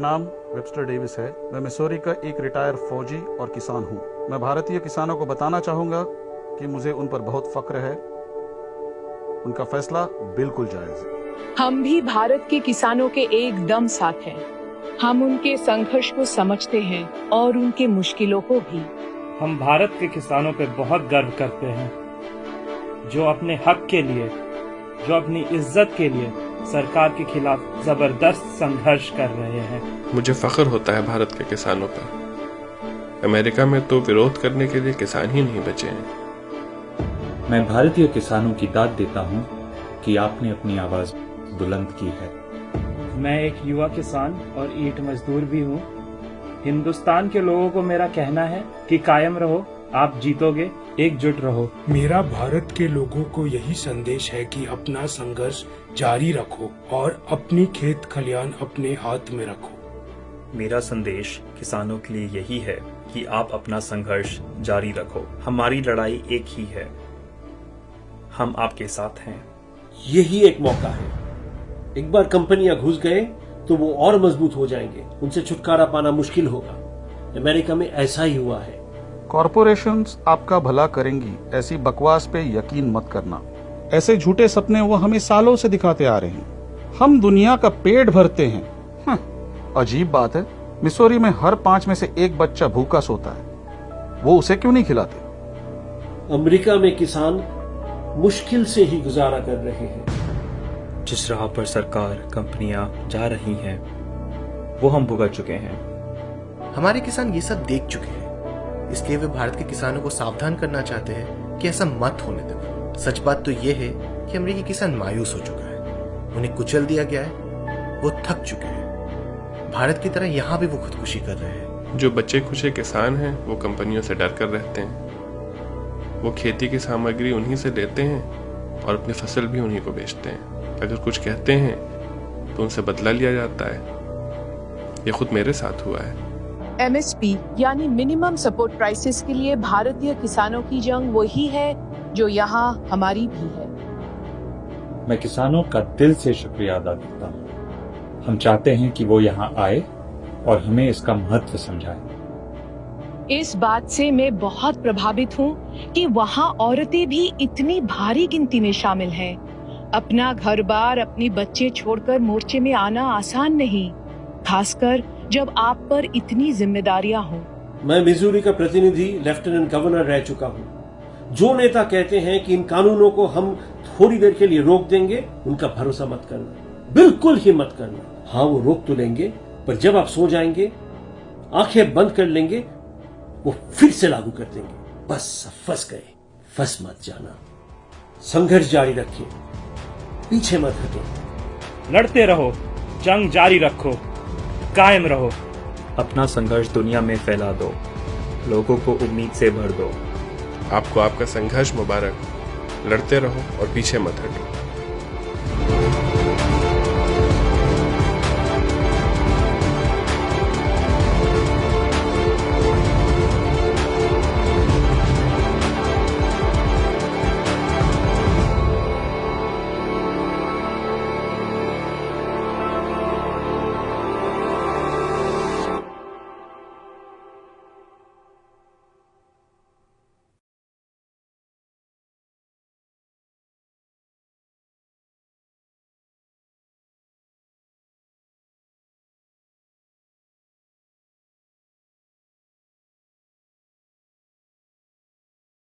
नाम Webster Davis है। मैं मिसौरी का एक रिटायर फौजी और किसान हूँ। मैं भारतीय किसानों को बताना चाहूँगा कि मुझे उन पर बहुत फक्र है। उनका फैसला बिल्कुल जायज है। हम भी भारत के किसानों के एकदम साथ हैं। हम उनके संघर्ष को समझते हैं और उनके मुश्किलों को भी। हम भारत के किसानों पे बहुत गर्व करते हैं, जो अपने हक के लिए, जो अपनी इज्जत के लिए सरकार के खिलाफ जबरदस्त संघर्ष कर रहे हैं। मुझे फख्र होता है भारत के किसानों पर। अमेरिका में तो विरोध करने के लिए किसान ही नहीं बचे हैं। मैं भारतीय किसानों की दाद देता हूं कि आपने अपनी आवाज बुलंद की है। मैं एक युवा किसान और ईंट मजदूर भी हूं। हिंदुस्तान के लोगों को मेरा कहना है कि कायम रहो, आप जीतोगे, एकजुट रहो। मेरा भारत के लोगों को यही संदेश है कि अपना संघर्ष जारी रखो और अपनी खेत खलियान अपने हाथ में रखो। मेरा संदेश किसानों के लिए यही है कि आप अपना संघर्ष जारी रखो। हमारी लड़ाई एक ही है, हम आपके साथ हैं। यही एक मौका है। एक बार कंपनियां घुस गए तो वो और मजबूत हो जाएंगे, उनसे छुटकारा पाना मुश्किल होगा। अमेरिका में ऐसा ही हुआ है। कॉरपोरेशंस आपका भला करेंगी, ऐसी बकवास पे यकीन मत करना। ऐसे झूठे सपने वो हमें सालों से दिखाते आ रहे हैं। हम दुनिया का पेट भरते हैं। अजीब बात है, मिसौरी में हर 5 में से 1 बच्चा भूखा सोता है। वो उसे क्यों नहीं खिलाते? अमेरिका में किसान मुश्किल से ही गुजारा कर रहे हैं। जिस राह पर सरकार, कंपनियां जा रही हैं, वो हम भुगत चुके हैं। हमारे किसान ये सब देख चुके हैं, इसलिए वे भारत के किसानों को सावधान करना चाहते हैं कि ऐसा मत होने देना। सच बात तो ये है कि अमेरिकी किसान मायूस हो चुका है, उन्हें कुचल दिया गया है, वो थक चुके हैं। भारत की तरह यहाँ भी वो खुदकुशी कर रहे हैं। जो बच्चे खुशे किसान हैं वो कंपनियों से डर कर रहते हैं। वो खेती की सामग्री उन्हीं से लेते हैं और अपनी फसल भी उन्हीं को बेचते हैं। अगर कुछ कहते हैं तो उनसे बदला लिया जाता है। ये खुद मेरे साथ हुआ है। MSP यानी मिनिमम सपोर्ट प्राइसेस के लिए भारतीय किसानों की जंग वही है जो यहाँ हमारी भी है। मैं किसानों का दिल से शुक्रिया अदा करता हूँ। हम चाहते हैं कि वो यहाँ आए और हमें इसका महत्व समझाए। इस बात से मैं बहुत प्रभावित हूँ कि वहाँ औरतें भी इतनी भारी गिनती में शामिल हैं। अपना घर बार, अपनी बच्चे छोड़कर मोर्चे में आना आसान नहीं, खासकर जब आप पर इतनी जिम्मेदारियां हों। मैं मिजूरी का प्रतिनिधि लेफ्टिनेंट गवर्नर रह चुका हूँ। जो नेता कहते हैं कि इन कानूनों को हम थोड़ी देर के लिए रोक देंगे, उनका भरोसा मत करना, बिल्कुल ही मत करना। हाँ, वो रोक तो लेंगे, पर जब आप सो जाएंगे, आंखें बंद कर लेंगे, वो फिर से लागू कर देंगे। बस फंस गए। फंस मत जाना। संघर्ष जारी रखिए, पीछे मत हटो। लड़ते रहो, जंग जारी रखो, कायम रहो। अपना संघर्ष दुनिया में फैला दो, लोगों को उम्मीद से भर दो। आपको आपका संघर्ष मुबारक। लड़ते रहो और पीछे मत हटो।